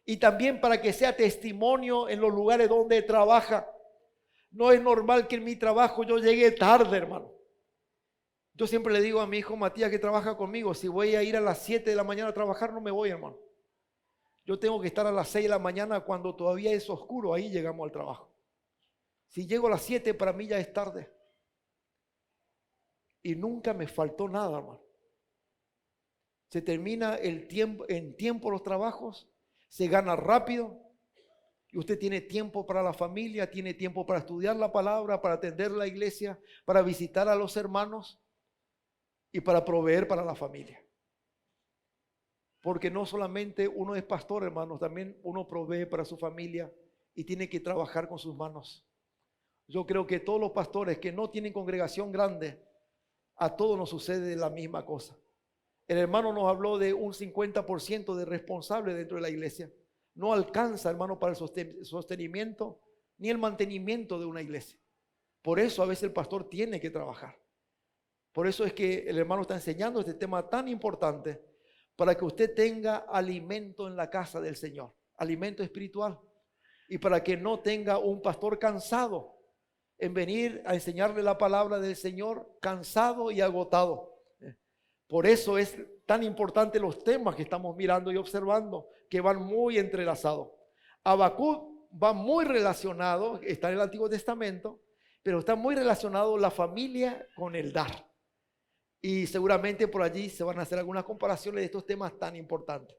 Y también para que sea testimonio en los lugares donde trabaja. No es normal que en mi trabajo yo llegue tarde, hermano. Yo siempre le digo a mi hijo Matías que trabaja conmigo, si voy a ir a las 7 de la mañana a trabajar, no me voy, hermano. Yo tengo que estar a las 6 de la mañana cuando todavía es oscuro, ahí llegamos al trabajo. Si llego a las 7, para mí ya es tarde. Y nunca me faltó nada, hermano. Se termina el tiempo, en tiempo los trabajos. Se gana rápido y usted tiene tiempo para la familia, tiene tiempo para estudiar la palabra, para atender la iglesia, para visitar a los hermanos y para proveer para la familia. Porque no solamente uno es pastor, hermanos, también uno provee para su familia y tiene que trabajar con sus manos. Yo creo que todos los pastores que no tienen congregación grande, a todos nos sucede la misma cosa. El hermano nos habló de un 50% de responsable dentro de la iglesia. No alcanza, hermano, para el sostenimiento ni el mantenimiento de una iglesia. Por eso a veces el pastor tiene que trabajar. Por eso es que el hermano está enseñando este tema tan importante para que usted tenga alimento en la casa del Señor, alimento espiritual. Y para que no tenga un pastor cansado en venir a enseñarle la palabra del Señor, cansado y agotado. Por eso es tan importante los temas que estamos mirando y observando, que van muy entrelazados. Habacuc va muy relacionado, está en el Antiguo Testamento, pero está muy relacionado la familia con el dar. Y seguramente por allí se van a hacer algunas comparaciones de estos temas tan importantes.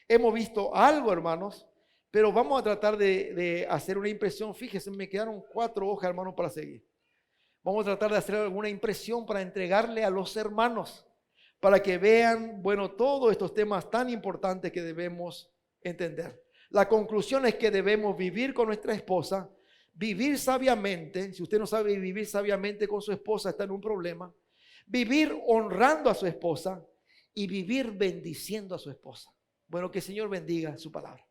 Hemos visto algo, hermanos, pero vamos a tratar de hacer una impresión. Fíjense, me quedaron 4 hojas, hermanos, para seguir. Vamos a tratar de hacer alguna impresión para entregarle a los hermanos, para que vean, bueno, todos estos temas tan importantes que debemos entender. La conclusión es que debemos vivir con nuestra esposa, vivir sabiamente. Si usted no sabe vivir sabiamente con su esposa, está en un problema. Vivir honrando a su esposa y vivir bendiciendo a su esposa. Bueno, que el Señor bendiga su palabra.